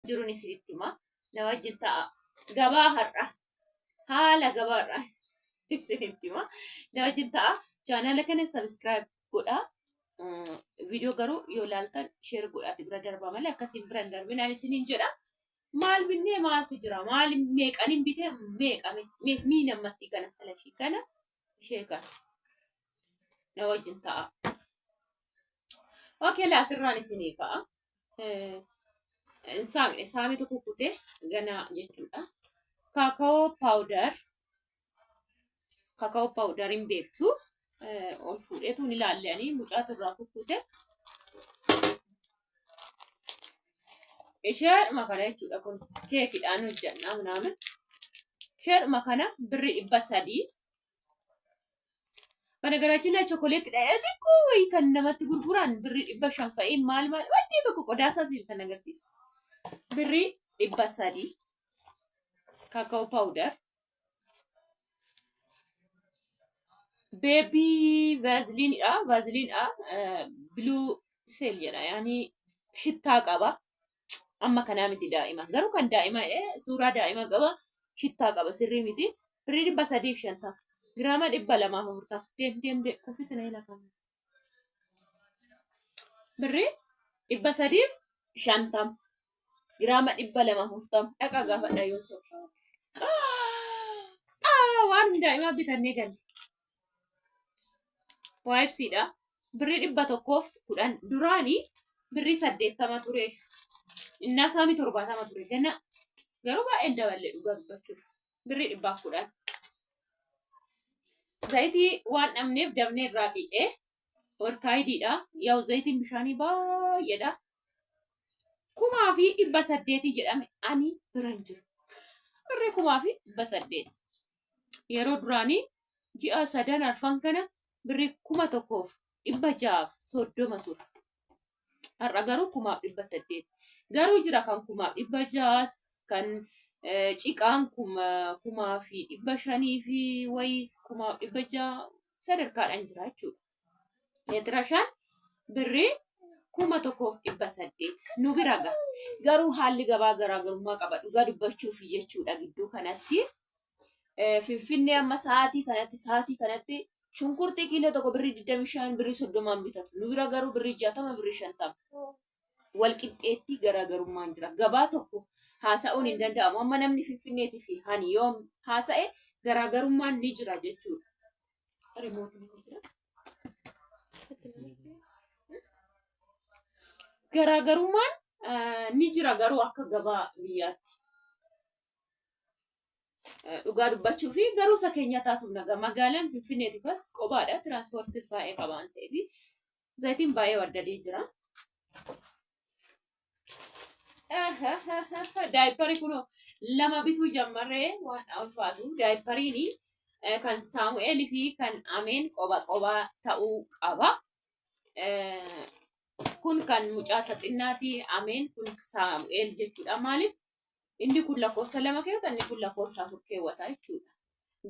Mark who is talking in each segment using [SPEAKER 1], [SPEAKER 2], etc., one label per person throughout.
[SPEAKER 1] Jiruni sirrittima na wajjin ta'a gabaa har'a haala gabaarraa sirrittima na wajjin ta'a chaanala kana subscribe godha video garuu yoo laaltan share godhaati bira darbaa malee akkasiin bira hin darbin ani isiniin jedha maal binnee maaltu jira maal meeqaniin bitee meeqame mii namatti kana talashii kana ishee kana na wajjin ta'a okay laasirraan isinii ka'a saami tokko kutee ganaa jechuudha. Kakao powder hin beektu ol fuudheetu ni ilaallanii mucaatu irraa kukkute isheedhuma kana jechuudha kun keekidhaan hojjannaa minaamin isheedhuma kana birri 300 በነገራችን ላይ ቾኮሌት ዳያቲኩ ወይ ከነመት ጉርጉራን ብሪ 500 ፈኢን ማል ወዲ ተኩ ቆዳሳ ሲል ተነገርሲስ ብሪ 300 ካካኦ ፓውደር ቤቢ ቫዝሊን ብሉ ሴል የራ ያኒ ሽታ ቀባ አማ ከናምቲ ዳኢማ ገሩ ከን ዳኢማ ሱራ ዳኢማ ቀባ ሽታ ቀባ ስሪ ሚቲ ብሪ 300 ሸንታ Grama dhibba lama hurta dem kuffisina ila kam birri 350 grama dhibba lama hurtam dhaqa gaafadha yoo so waan daa'ima bitannee galle waayibsiidha birri 110 duraani birri 80 ture innaa saami 70 ture ganna garuu baay'ee dabalee dhugaa dubbachuuf birri 110 zaiti waan namneef dabnee irraa qicee orkaayidiidha yaa'u zaitiin bishaanii baay'eedha 1800 jedhame ani bira hin jiru birri 1800 yeroo duraanii ji'a 3 arfan kana birri 1630 ture har'a garuu 1800 garuu jira kan 1600 kan ciqaan 1500 fi wayis 1600 sadarkaadhaan jira jechuudha. Leetirashaan birri 1800 nu bira garuu haalli gabaa garaagarummaa qaba dhugaa dubbachuuf jechuudha gidduu kanatti finfinnee amma sa'aatii kanatti shunkurtii kiiloo tokko birri 25 birri 30 bitatu nu bira garuu birri 60 birri 50 wal qixxeetti garaagarummaan jira gabaa tokko haasa'uun hin danda'amu amma namni finfinneetii fi hani yoom haasa'e garaagarummaan ni jira jechuudha. Garaagarummaan ni jira garuu akka gabaa biyyaatti. Dhugaa dubbachuu fi garuu isa keenya taasifna magaalaan finfinneetiif as qobaadha tiraanspoortis baay'ee qaba waan ta'eef zayitiin baay'ee waddadee jira. Daayipparii kun lama bituu jammarree waan ulfaatu daayippariini kan Saamu'eel fi kan Ameen qoba ta'uu qaba. Kun kan mucaa saxinnaati Ameen kun Saamu'eel jechuudha maaliif inni kun lakkoofsa 2 keewwata inni kun lakkoofsa 4 keewwata jechuudha.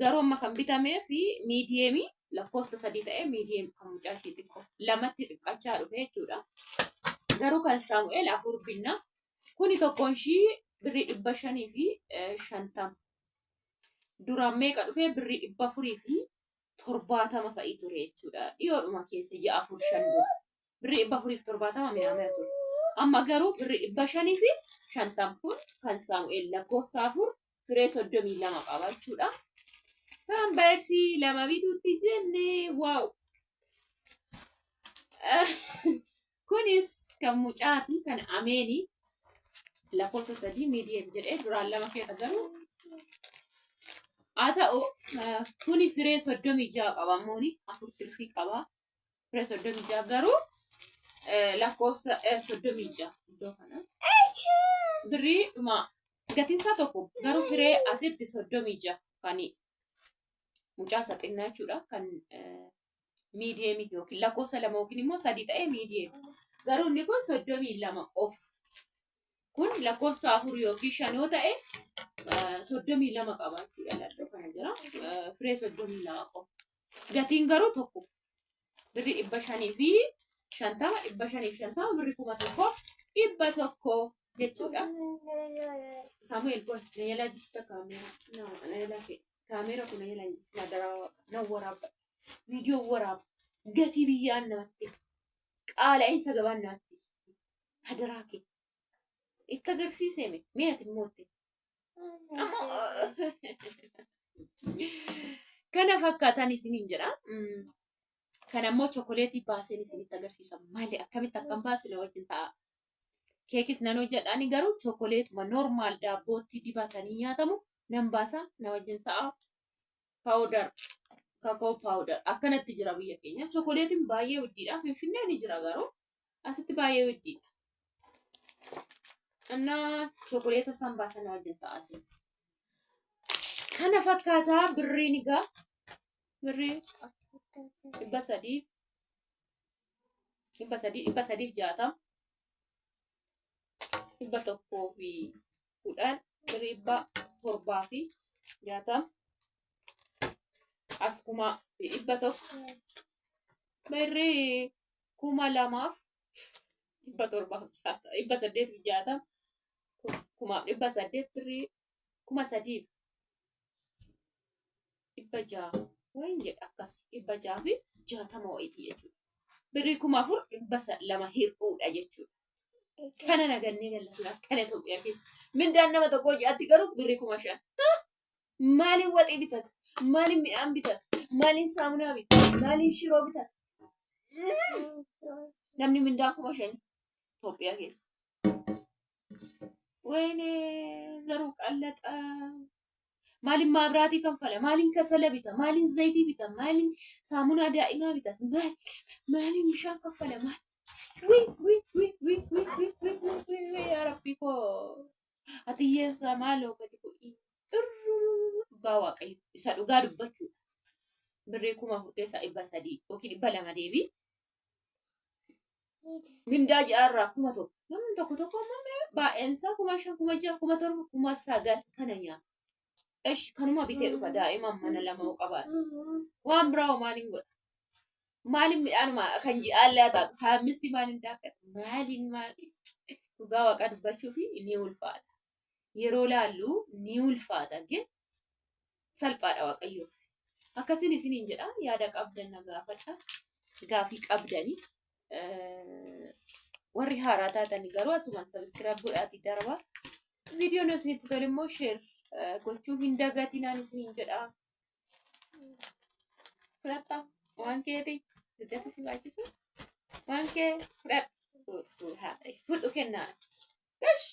[SPEAKER 1] Garuu amma kan bitamee fi miidiyeemii lakkoofsa 3 ta'ee miidiyeem kan mucaa ishee xiqqoo lamatti xiqqachaa dhufe jechuudha. Garuu kan Saamu'eel 4 binna kuni tokkoon ishii birri 500 fi 50 duraan meeqa dhufee birri 400 fi 70 fa'i ture jechuudha. Dhiyoodhuma keessa 4-5 dura birri 400 fi 70 mi'aamee ture. Amma garuu birri 500 fi 50 kun kan Saamu'eel lakkoofsa 4 firee 32 qaba jechuudha. Kan Beersii lama bituutti jenne waaw. Kunis kan mucaati kan Ameeni lakkoofsa 3 miidiyeem jedhee duraan 2 keessa garuu haa ta'u kuni firee 36 qaba mooni 4 tirfii qaba firee 36 garuu lakkoofsa 36 iddoo kana birrii dhuma gatiinsaa tokko garuu firee asitti 36 kan mucaa saxinnaa jechuudha kan miidiyeemii yookiin lakkoofsa 2 yookiin immoo 3 ta'ee miidiyeem garuu inni kun 32 qofa. Kun lakkoofsa 4 yookiin 5 yoo ta'e 32 qaba jechuudha laddoo kana jira firee 32 qofa. Gatiin garuu tokko birri 500 fi 50 birri 1000 100 jechuudha. Samuel boy neela jista kaamera neela ke kaamera kun neela jista dara na waraaba video waraaba gati biyyaan namatti qaala isa gabaannaatti hadaraa ke itti agarsiiseme meeti moote kana fakkaatan isiniin jedha. Kana immoo chookoleetii baaseen isinitti agarsiisa maali akkamitti akkam baasine wajjin ta'a. Keekis nan hojjedhaani garuu chookoleetuma normaal daabbootti dibatanii nyaatamu nan baasa na wajjin ta'a. Paawudar kakao paawudar akkanatti jira biyya keenya. Chookoleetiin baay'ee widdiidha. Finfinnee ni jira garuu asitti baay'ee widdiidha. Anna chookoleeta san baasa na wajjin ta'a asin. Kana fakkaataa birriin egaa birrii dhibba sadiif jaatama. Dhibba tokkoo fi 10 dhibba torbaa fi jaatama. Askuma dhibba tokko birrii 2000 dhibba torbaa fi jaatama. Dhibba 8 fi jaatama. Dhibba 8 birrii 3000 dhibba 6 wayin jedha akkas dhibba 6 fi jaatama wayitii jechuudha. Birrii 4000 dhibba 2 hir'uudha jechuudha. Kana nagannee gallasudha kana Itoophiyaa keessa. Mindaan nama tokko ji'aatti garuu birrii 5000. Maaliin waxii bitata? Maaliin midhaan bitata? Maaliin saamunaa bitata? Maaliin shiroo bitata? Namni mindaan 5000 Itoophiyaa keessa. Wayne zaruu qallaxa. Maaliin maabiraatii kanfala? Maaliin kasala bita? Maaliin zayitii bita? Maaliin saamunaa daa'imaa bita? Maaliin bishaan kanfala? Ya Rabbi ko atiyyeessa maaloo gadi bu'ii dhugaa waaqayyo isa dhugaa dubbachuudha. Birrii 1000 keessaa 300 yookiin 200 deebii mindaa ja'arraa 1000 namni tokko baay'eensaa 5000 6000 17,000 9,000 kana nyaata. Ish kanuma bitee dhufa daa'imman mana lama qabaata. Waan biraa maaliin godha? Maaliin midhaan kan ji'aallee taatu 25 maaliin daakkata? Maaliin dhugaa waaqa dubbachuu fi ni ulfaata. Yeroo laallu ni ulfaata gee salphaadha waaqayyoof. Akkasiin isiniin jedha yaada qabdan na gaafadha. Gaafii qabdanii warri haaraa taatanii garuu asumaan sabiskiraayib godhaatii darba. Viidiyoon isinitti tole immoo sheer gochuu hin dagatinaan isiniin jedha. Fudhatta waan keeti duddatti si baachisu waan kee fudhu kennaa. Gash!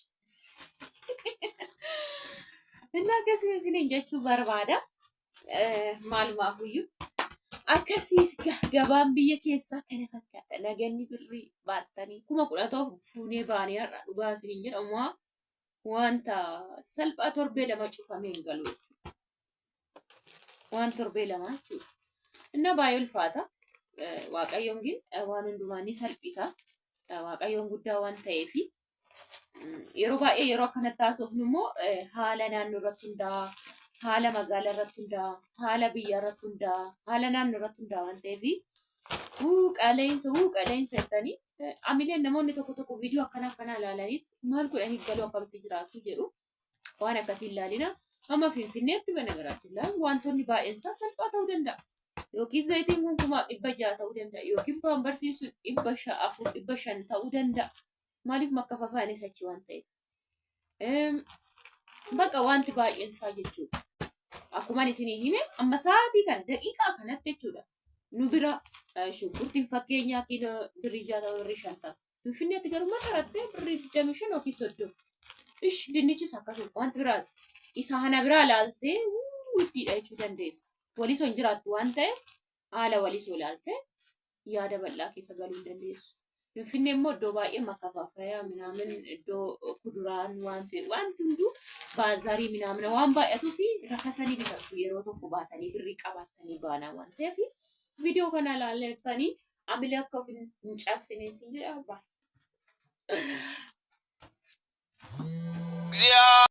[SPEAKER 1] Innaa akkasiin isiniin jechuu barbaada. Maalumaafuyyuu akkasiis gabaan biyya keessaa kana fakkaata. Naganni birrii baattanii 10,000 fuunee baanii har'a dhugaa isiniin jedhamu wanta salphaa torbee lama cufamee hin galu. Waan torbee lama jechuudha. Inna baay'ee ulfaata. Waaqayyoon gin waan hundumaa ni salphisa. Waaqayyoon guddaa waan ta'eef yeroo baay'ee yeroo akkanatti haasofnu immoo haala naannoo irratti hundaa'a, haala magaalaa irratti hundaa'a, haala biyya irratti hundaa'a, haala naannoo irratti hundaa'a waan ta'eef qaala'insa jettanii amileen namoonni tokko viidiyoo akkana ilaalanii maal godhanii galuu akkamitti jiraatu jedhu waan akkasii ilaalina. Amma Finfinneetti banagaraachuu wantoonni baay'eensaa salphaa ta'uu danda'a. Yookiin zayitiin kun 600 ta'uu danda'a. Yookiin baambarsiisuun 400 ta'uu danda'a. Maaliif makka fafaanis achi waan ta'eef. Bakka wanti baay'eensaa jechuudha. Akkuma isinii hime amma sa'aatii kana daqiiqaa kanatti jechuudha. Nu bira shunkurtiin fakkeenyaa kiiloo birrii 60 Finfinneetti garuu maqarattee birrii 25 yookiin 30. Ish dinnichis akkasuma wanti biraas isa hana biraa ilaaltee wittiidha jechuu dandeessa. Walisoo hin jiraattu waan ta'eef haala walisoo ilaaltee yaada bal'aa keessa galuu hin dandeessu. Finfinnee immoo iddoo baay'ee makka faafayaa minaamin iddoo kuduraan wanti hunduu baazaarii minaamina waan baay'atuu fi rakkasanii bitatu yeroo tokko baatanii birrii qabaatanii baanaa waan ta'eef viidiyoo kana ilaaltanii amilee akka of hin cabsinees hin jedhaa baay'ee.